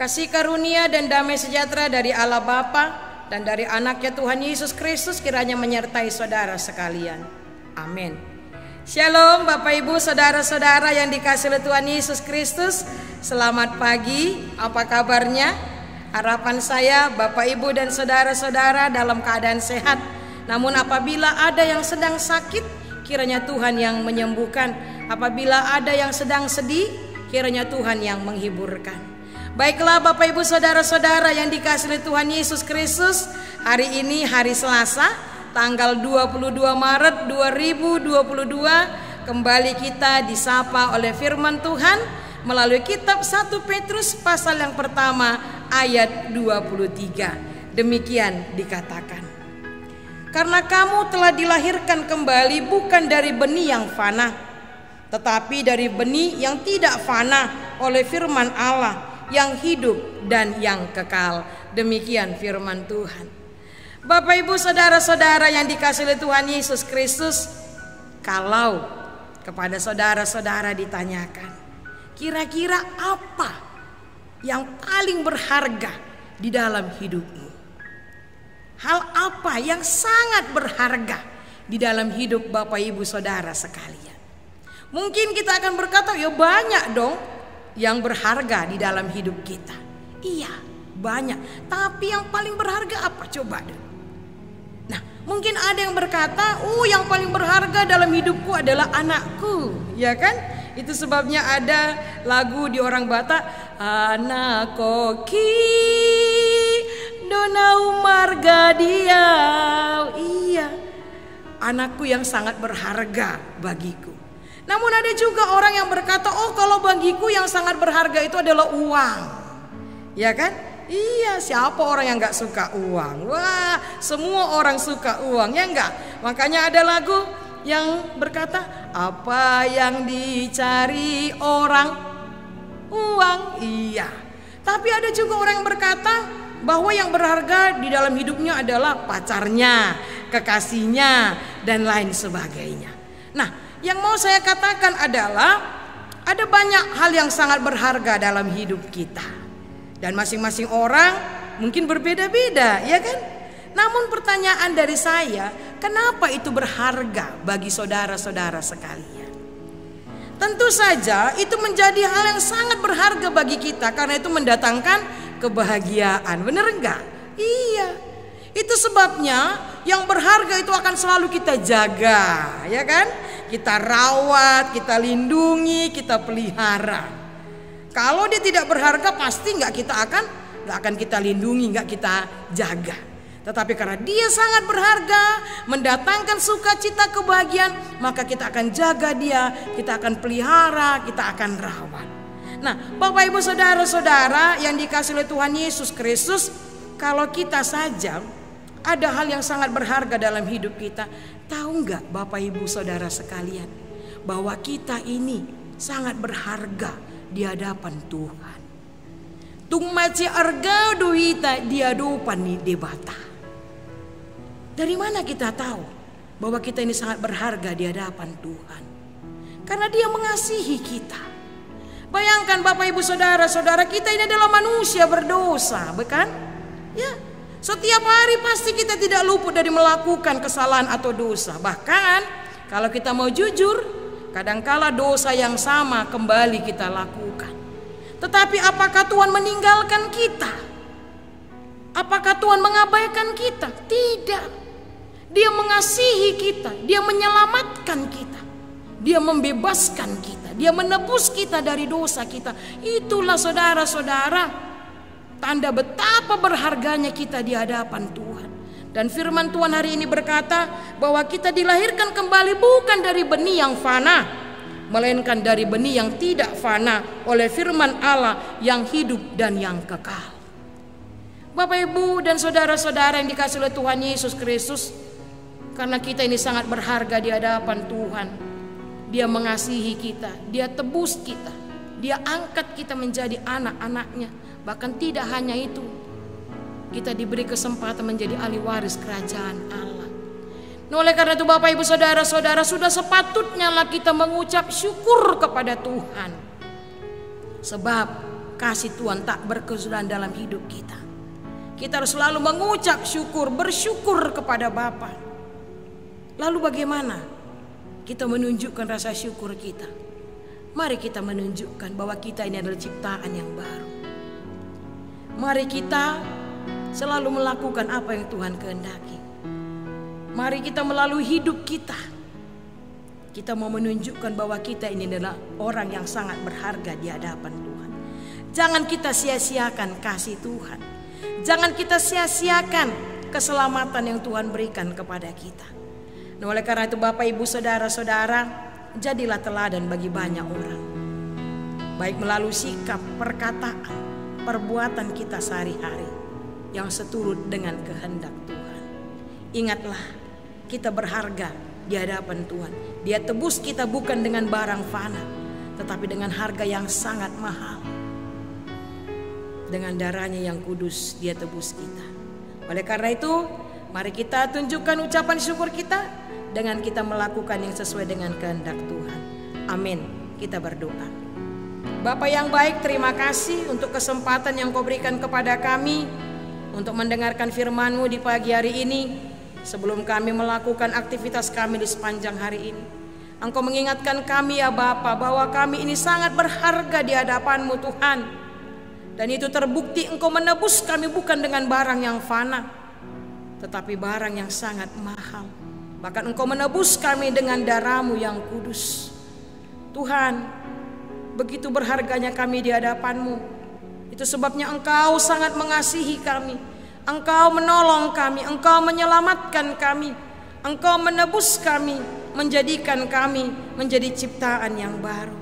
Kasih karunia dan damai sejahtera dari Allah Bapa dan dari anaknya Tuhan Yesus Kristus kiranya menyertai saudara sekalian. Amin. Shalom Bapak Ibu saudara-saudara yang dikasihi oleh Tuhan Yesus Kristus. Selamat pagi, apa kabarnya? Harapan saya Bapak Ibu dan saudara-saudara dalam keadaan sehat. Namun apabila ada yang sedang sakit, kiranya Tuhan yang menyembuhkan. Apabila ada yang sedang sedih, kiranya Tuhan yang menghiburkan. Baiklah Bapak Ibu saudara-saudara yang dikasihi Tuhan Yesus Kristus, hari ini hari Selasa, tanggal 22 Maret 2022, kembali kita disapa oleh firman Tuhan melalui kitab 1 Petrus pasal yang pertama ayat 23. Demikian dikatakan. Karena kamu telah dilahirkan kembali bukan dari benih yang fana, tetapi dari benih yang tidak fana oleh firman Allah yang hidup dan yang kekal. Demikian firman Tuhan. Bapak Ibu saudara-saudara yang dikasihi Tuhan Yesus Kristus, kalau kepada saudara-saudara ditanyakan, kira-kira apa yang paling berharga di dalam hidupmu? Hal apa yang sangat berharga di dalam hidup Bapak Ibu saudara sekalian? Mungkin kita akan berkata, ya banyak dong yang berharga di dalam hidup kita. Iya, banyak. Tapi yang paling berharga apa? Coba deh. Nah, mungkin ada yang berkata, yang paling berharga dalam hidupku adalah anakku. Ya kan? Itu sebabnya ada lagu di orang Batak, anak koki donau marga diau. Iya, anakku yang sangat berharga bagiku. Namun ada juga orang yang berkata, kalau bagiku yang sangat berharga itu adalah uang. Ya kan? Iya, siapa orang yang gak suka uang? Wah, semua orang suka uang, ya enggak? Makanya ada lagu yang berkata, apa yang dicari orang? Uang. Iya. Tapi ada juga orang yang berkata bahwa yang berharga di dalam hidupnya adalah pacarnya, kekasihnya, dan lain sebagainya. Nah, yang mau saya katakan adalah ada banyak hal yang sangat berharga dalam hidup kita. Dan masing-masing orang mungkin berbeda-beda, ya kan? Namun pertanyaan dari saya, kenapa itu berharga bagi saudara-saudara sekalian? Tentu saja itu menjadi hal yang sangat berharga bagi kita karena itu mendatangkan kebahagiaan. Benar enggak? Iya. Itu sebabnya yang berharga itu akan selalu kita jaga, ya kan? Kita rawat, kita lindungi, kita pelihara. Kalau dia tidak berharga pasti nggak akan kita lindungi, nggak kita jaga. Tetapi karena dia sangat berharga, mendatangkan sukacita kebahagiaan, maka kita akan jaga dia, kita akan pelihara, kita akan rawat. Nah, Bapak Ibu saudara-saudara yang dikasihi oleh Tuhan Yesus Kristus, kalau kita saja ada hal yang sangat berharga dalam hidup kita, tahu nggak Bapak Ibu saudara sekalian, bahwa kita ini sangat berharga di hadapan Tuhan. Tung maci arga duita di hadapan ni debata. Dari mana kita tahu bahwa kita ini sangat berharga di hadapan Tuhan? Karena Dia mengasihi kita. Bayangkan Bapak Ibu saudara-saudara, kita ini adalah manusia berdosa, bukan? Ya. Setiap hari pasti kita tidak luput dari melakukan kesalahan atau dosa. Bahkan kalau kita mau jujur, kadangkala dosa yang sama kembali kita lakukan. Tetapi apakah Tuhan meninggalkan kita? Apakah Tuhan mengabaikan kita? Tidak. Dia mengasihi kita, Dia menyelamatkan kita, Dia membebaskan kita, Dia menebus kita dari dosa kita. Itulah saudara-saudara, tanda betapa berharganya kita di hadapan Tuhan. Dan firman Tuhan hari ini berkata bahwa kita dilahirkan kembali bukan dari benih yang fana, melainkan dari benih yang tidak fana oleh firman Allah yang hidup dan yang kekal. Bapak Ibu dan saudara-saudara yang dikasihi oleh Tuhan Yesus Kristus, karena kita ini sangat berharga di hadapan Tuhan, Dia mengasihi kita, Dia tebus kita, Dia angkat kita menjadi anak-anaknya. Bahkan tidak hanya itu, kita diberi kesempatan menjadi ahli waris kerajaan Allah. Nah, oleh karena itu Bapak Ibu saudara-saudara, sudah sepatutnya lah kita mengucap syukur kepada Tuhan. Sebab kasih Tuhan tak berkesudahan dalam hidup kita. Kita harus selalu mengucap syukur, bersyukur kepada Bapa. Lalu bagaimana kita menunjukkan rasa syukur kita? Mari kita menunjukkan bahwa kita ini adalah ciptaan yang baru. Mari kita selalu melakukan apa yang Tuhan kehendaki. Mari kita melalui hidup kita, kita mau menunjukkan bahwa kita ini adalah orang yang sangat berharga di hadapan Tuhan. Jangan kita sia-siakan kasih Tuhan. Jangan kita sia-siakan keselamatan yang Tuhan berikan kepada kita. Nah, oleh karena itu Bapak Ibu Saudara-saudara, jadilah teladan bagi banyak orang. Baik melalui sikap, perkataan, perbuatan kita sehari-hari yang seturut dengan kehendak Tuhan. Ingatlah, kita berharga di hadapan Tuhan. Dia tebus kita bukan dengan barang fana, tetapi dengan harga yang sangat mahal. Dengan darahnya yang kudus dia tebus kita. Oleh karena itu, mari kita tunjukkan ucapan syukur kita dengan kita melakukan yang sesuai dengan kehendak Tuhan. Amin. Kita berdoa. Bapa yang baik, terima kasih untuk kesempatan yang Kau berikan kepada kami untuk mendengarkan firman-Mu di pagi hari ini. Sebelum kami melakukan aktivitas kami di sepanjang hari ini, Engkau mengingatkan kami ya Bapa bahwa kami ini sangat berharga di hadapan-Mu Tuhan. Dan itu terbukti Engkau menebus kami bukan dengan barang yang fana, tetapi barang yang sangat mahal. Bahkan Engkau menebus kami dengan darah-Mu yang kudus. Tuhan, begitu berharganya kami di hadapan-Mu. Itu sebabnya Engkau sangat mengasihi kami. Engkau menolong kami, Engkau menyelamatkan kami, Engkau menebus kami, menjadikan kami menjadi ciptaan yang baru.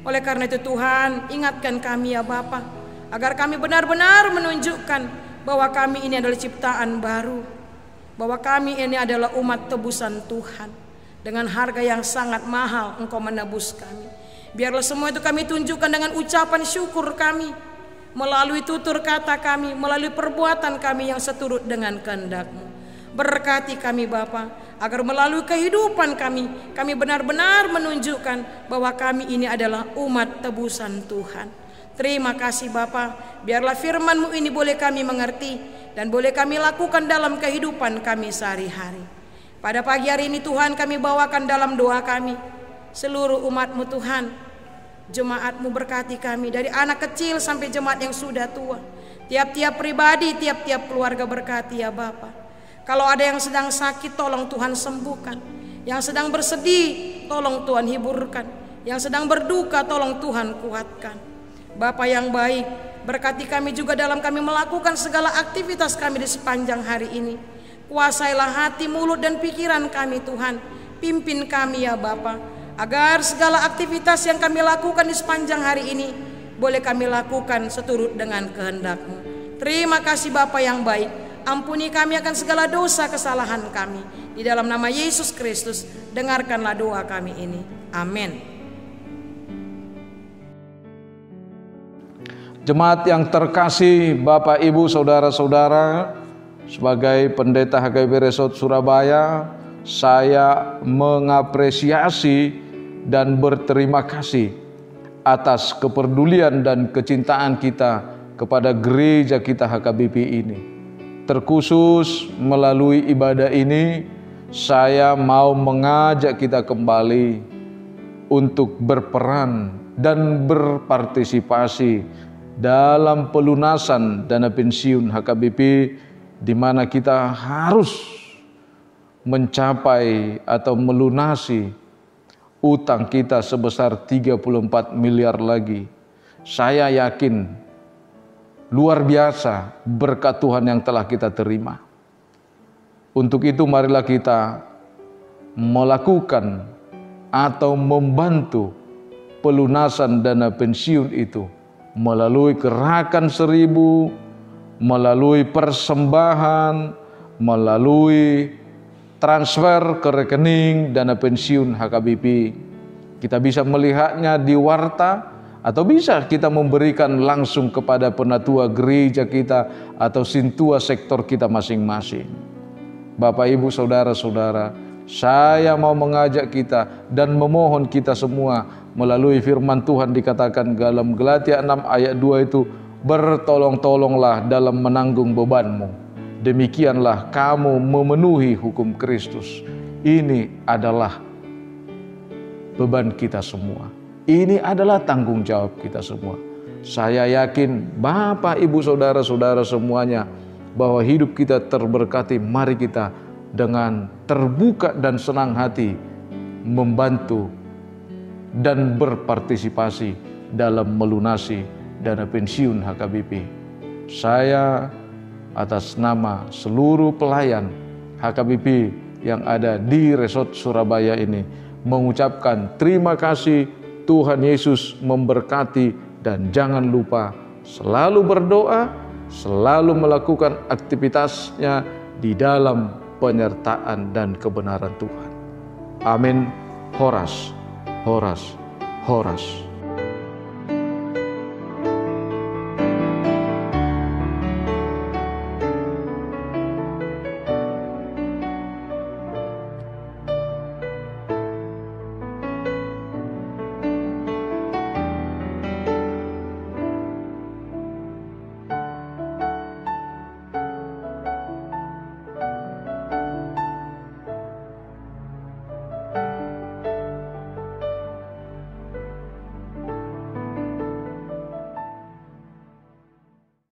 Oleh karena itu Tuhan, ingatkan kami ya Bapa, agar kami benar-benar menunjukkan bahwa kami ini adalah ciptaan baru, bahwa kami ini adalah umat tebusan Tuhan. Dengan harga yang sangat mahal Engkau menebus kami. Biarlah semua itu kami tunjukkan dengan ucapan syukur kami, melalui tutur kata kami, melalui perbuatan kami yang seturut dengan kehendak-Mu. Berkati kami Bapa, agar melalui kehidupan kami benar-benar menunjukkan bahwa kami ini adalah umat tebusan Tuhan. Terima kasih Bapa, biarlah firman-Mu ini boleh kami mengerti dan boleh kami lakukan dalam kehidupan kami sehari-hari. Pada pagi hari ini Tuhan, kami bawakan dalam doa kami seluruh umat-Mu Tuhan. Jemaat-Mu berkati kami, dari anak kecil sampai jemaat yang sudah tua. Tiap-tiap pribadi, tiap-tiap keluarga berkati ya Bapa. Kalau ada yang sedang sakit, tolong Tuhan sembuhkan. Yang sedang bersedih, tolong Tuhan hiburkan. Yang sedang berduka, tolong Tuhan kuatkan. Bapa yang baik, berkati kami juga dalam kami melakukan segala aktivitas kami di sepanjang hari ini. Kuasailah hati, mulut dan pikiran kami Tuhan. Pimpin kami ya Bapa, agar segala aktivitas yang kami lakukan di sepanjang hari ini boleh kami lakukan seturut dengan kehendak-Mu. Terima kasih Bapa yang baik. Ampuni kami akan segala dosa kesalahan kami. Di dalam nama Yesus Kristus, dengarkanlah doa kami ini. Amin. Jemaat yang terkasih, Bapak Ibu Saudara-saudara, sebagai pendeta HKBP Resort Surabaya, saya mengapresiasi dan berterima kasih atas kepedulian dan kecintaan kita kepada gereja kita HKBP ini. Terkhusus melalui ibadah ini, saya mau mengajak kita kembali untuk berperan dan berpartisipasi dalam pelunasan dana pensiun HKBP, di mana kita harus mencapai atau melunasi utang kita sebesar 34 miliar lagi. Saya yakin luar biasa berkat Tuhan yang telah kita terima. Untuk itu marilah kita melakukan atau membantu pelunasan dana pensiun itu melalui gerakan 1000, melalui persembahan, melalui transfer ke rekening dana pensiun HKBP. Kita bisa melihatnya di warta, atau bisa kita memberikan langsung kepada penatua gereja kita atau sintua sektor kita masing-masing. Bapak Ibu Saudara-saudara, saya mau mengajak kita dan memohon kita semua melalui firman Tuhan dikatakan dalam Galatia 6 ayat 2 itu, bertolong-tolonglah dalam menanggung bebanmu. Demikianlah kamu memenuhi hukum Kristus. Ini adalah beban kita semua. Ini adalah tanggung jawab kita semua. Saya yakin Bapak, Ibu, Saudara-saudara semuanya bahwa hidup kita terberkati. Mari kita dengan terbuka dan senang hati membantu dan berpartisipasi dalam melunasi dana pensiun HKBP. Saya atas nama seluruh pelayan HKBP yang ada di Resort Surabaya ini mengucapkan terima kasih. Tuhan Yesus memberkati, dan jangan lupa selalu berdoa, selalu melakukan aktivitasnya di dalam penyertaan dan kebenaran Tuhan. Amin. Horas, horas, horas.